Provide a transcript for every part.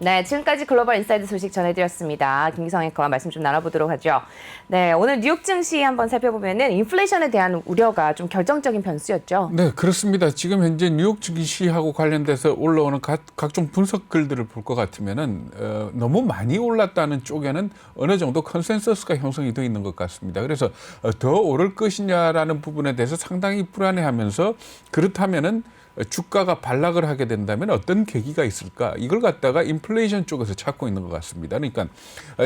네, 지금까지 글로벌 인사이드 소식 전해드렸습니다. 김기성 앵커와 말씀 좀 나눠보도록 하죠. 네, 오늘 뉴욕 증시 한번 살펴보면은 인플레이션에 대한 우려가 좀 결정적인 변수였죠. 네, 그렇습니다. 지금 현재 뉴욕 증시하고 관련돼서 올라오는 각종 분석 글들을 볼 것 같으면은 너무 많이 올랐다는 쪽에는 어느 정도 컨센서스가 형성이 되어 있는 것 같습니다. 그래서 더 오를 것이냐라는 부분에 대해서 상당히 불안해하면서 그렇다면은 주가가 반락을 하게 된다면 어떤 계기가 있을까? 이걸 갖다가 인플레이션 쪽에서 찾고 있는 것 같습니다. 그러니까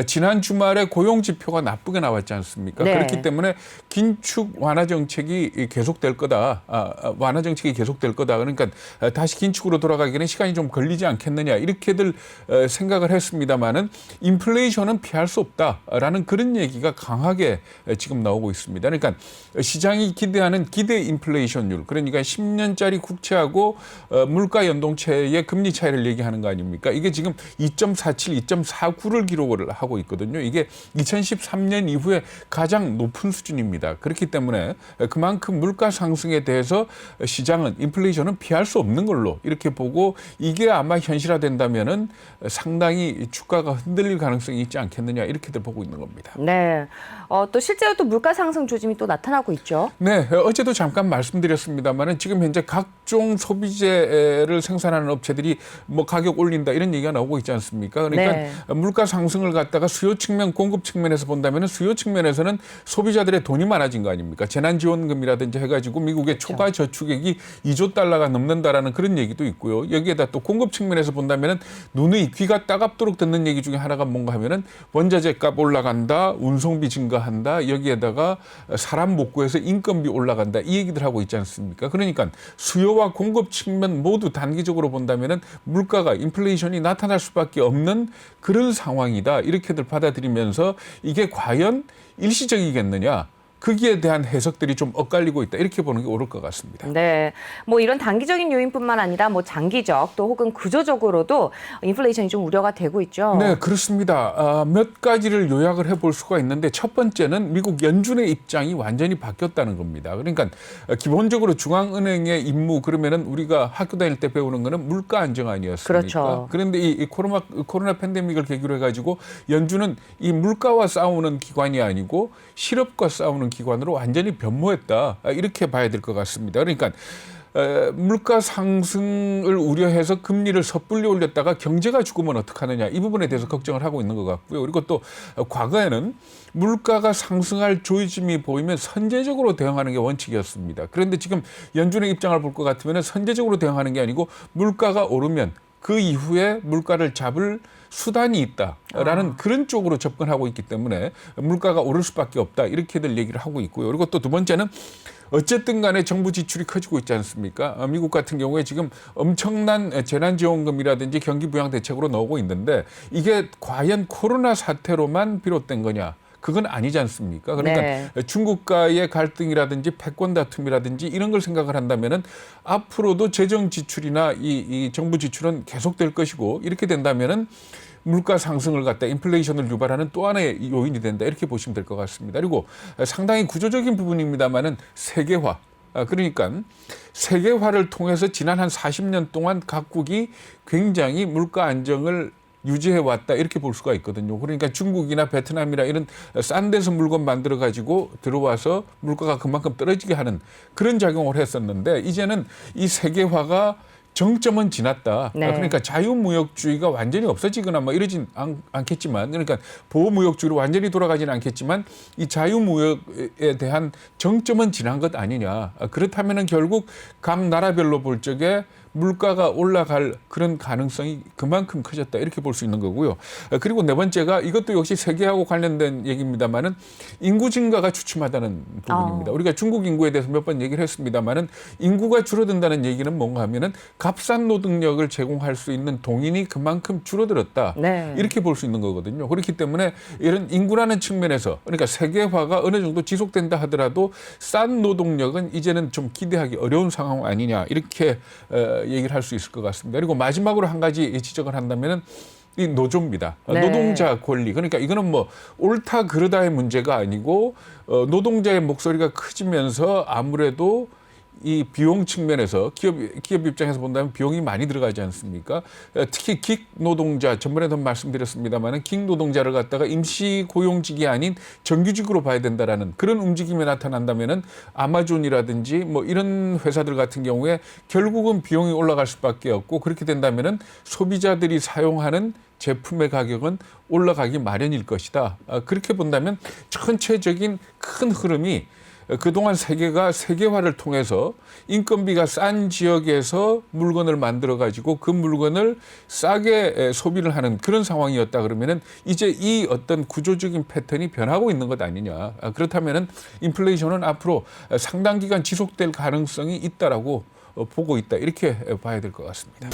지난 주말에 고용 지표가 나쁘게 나왔지 않습니까? 네. 그렇기 때문에 긴축 완화 정책이 계속될 거다. 완화 정책이 계속될 거다. 그러니까 다시 긴축으로 돌아가기는 시간이 좀 걸리지 않겠느냐 이렇게들 생각을 했습니다마는 인플레이션은 피할 수 없다라는 그런 얘기가 강하게 지금 나오고 있습니다. 그러니까 시장이 기대하는 기대 인플레이션율, 그러니까 10년짜리 국채 하고 물가 연동체의 금리 차이를 얘기하는 거 아닙니까? 이게 지금 2.47, 2.49를 기록을 하고 있거든요. 이게 2013년 이후에 가장 높은 수준입니다. 그렇기 때문에 그만큼 물가 상승에 대해서 시장은 인플레이션은 피할 수 없는 걸로 이렇게 보고 이게 아마 현실화된다면은 상당히 주가가 흔들릴 가능성이 있지 않겠느냐 이렇게들 보고 있는 겁니다. 네, 또 실제로 또 물가 상승 조짐이 또 나타나고 있죠. 네, 어제도 잠깐 말씀드렸습니다만은 지금 현재 각종 소비재를 생산하는 업체들이 뭐 가격 올린다 이런 얘기가 나오고 있지 않습니까? 그러니까 네. 물가 상승을 갖다가 수요 측면, 공급 측면에서 본다면 수요 측면에서는 소비자들의 돈이 많아진 거 아닙니까? 재난지원금이라든지 해가지고 미국의 그렇죠. 초과 저축액이 2조 달러가 넘는다라는 그런 얘기도 있고요. 여기에다 또 공급 측면에서 본다면은 눈의 귀가 따갑도록 듣는 얘기 중에 하나가 뭔가 하면은 원자재 값 올라간다, 운송비 증가한다, 여기에다가 사람 못 구해서 인건비 올라간다 이 얘기들 하고 있지 않습니까? 그러니까 수요와 공급 측면 모두 단기적으로 본다면은 물가가 인플레이션이 나타날 수밖에 없는 그런 상황이다 이렇게들 받아들이면서 이게 과연 일시적이겠느냐? 거기에 대한 해석들이 좀 엇갈리고 있다 이렇게 보는 게 옳을 것 같습니다. 네, 뭐 이런 단기적인 요인뿐만 아니라 뭐 장기적 또 혹은 구조적으로도 인플레이션이 좀 우려가 되고 있죠. 네, 그렇습니다. 몇 가지를 요약을 해볼 수가 있는데 첫 번째는 미국 연준의 입장이 완전히 바뀌었다는 겁니다. 그러니까 기본적으로 중앙은행의 임무 그러면은 우리가 학교 다닐 때 배우는 거는 물가 안정 아니었습니까? 그렇죠. 그런데 이 코로나 팬데믹을 계기로 해가지고 연준은 이 물가와 싸우는 기관이 아니고 실업과 싸우는 기관으로 완전히 변모했다. 이렇게 봐야 될 것 같습니다. 그러니까 물가 상승을 우려해서 금리를 섣불리 올렸다가 경제가 죽으면 어떡하느냐 이 부분에 대해서 걱정을 하고 있는 것 같고요. 그리고 또 과거에는 물가가 상승할 조짐이 보이면 선제적으로 대응하는 게 원칙이었습니다. 그런데 지금 연준의 입장을 볼 것 같으면 선제적으로 대응하는 게 아니고 물가가 오르면 그 이후에 물가를 잡을 수단이 있다라는 그런 쪽으로 접근하고 있기 때문에 물가가 오를 수밖에 없다 이렇게들 얘기를 하고 있고요. 그리고 또 두 번째는 어쨌든 간에 정부 지출이 커지고 있지 않습니까? 미국 같은 경우에 지금 엄청난 재난지원금이라든지 경기부양대책으로 나오고 있는데 이게 과연 코로나 사태로만 비롯된 거냐? 그건 아니지 않습니까? 그러니까 네. 중국과의 갈등이라든지 패권 다툼이라든지 이런 걸 생각을 한다면은 앞으로도 재정 지출이나 이 정부 지출은 계속될 것이고 이렇게 된다면은 물가 상승을 갖다 인플레이션을 유발하는 또 하나의 요인이 된다 이렇게 보시면 될 것 같습니다. 그리고 상당히 구조적인 부분입니다만은 세계화. 그러니까 세계화를 통해서 지난 한 40년 동안 각국이 굉장히 물가 안정을 유지해 왔다 이렇게 볼 수가 있거든요. 그러니까 중국이나 베트남이나 이런 싼 데서 물건 만들어 가지고 들어와서 물가가 그만큼 떨어지게 하는 그런 작용을 했었는데 이제는 이 세계화가 정점은 지났다. 네. 그러니까 자유무역주의가 완전히 없어지거나 뭐 이러진 않겠지만 그러니까 보호무역주의로 완전히 돌아가지는 않겠지만 이 자유무역에 대한 정점은 지난 것 아니냐. 그렇다면은 결국 각 나라별로 볼 적에 물가가 올라갈 그런 가능성이 그만큼 커졌다 이렇게 볼 수 있는 거고요. 그리고 네 번째가 이것도 역시 세계하고 관련된 얘기입니다만은 인구 증가가 주춤하다는 부분입니다. 우리가 중국 인구에 대해서 몇 번 얘기를 했습니다만은 인구가 줄어든다는 얘기는 뭔가 하면은 값싼 노동력을 제공할 수 있는 동인이 그만큼 줄어들었다. 네. 이렇게 볼 수 있는 거거든요. 그렇기 때문에 이런 인구라는 측면에서 그러니까 세계화가 어느 정도 지속된다 하더라도 싼 노동력은 이제는 좀 기대하기 어려운 상황 아니냐 이렇게 얘기를 할 수 있을 것 같습니다. 그리고 마지막으로 한 가지 지적을 한다면은 이 노조입니다. 네. 노동자 권리. 그러니까 이거는 뭐 옳다 그르다의 문제가 아니고 노동자의 목소리가 커지면서 아무래도 이 비용 측면에서 기업 입장에서 본다면 비용이 많이 들어가지 않습니까? 특히 긱 노동자, 전번에도 말씀드렸습니다만 긱 노동자를 갖다가 임시 고용직이 아닌 정규직으로 봐야 된다라는 그런 움직임이 나타난다면은 아마존이라든지 뭐 이런 회사들 같은 경우에 결국은 비용이 올라갈 수밖에 없고, 그렇게 된다면은 소비자들이 사용하는 제품의 가격은 올라가기 마련일 것이다. 그렇게 본다면 전체적인 큰 흐름이 그동안 세계가 세계화를 통해서 인건비가 싼 지역에서 물건을 만들어 가지고 그 물건을 싸게 소비를 하는 그런 상황이었다 그러면은 이제 이 어떤 구조적인 패턴이 변하고 있는 것 아니냐. 그렇다면은 인플레이션은 앞으로 상당 기간 지속될 가능성이 있다라고 보고 있다. 이렇게 봐야 될 것 같습니다.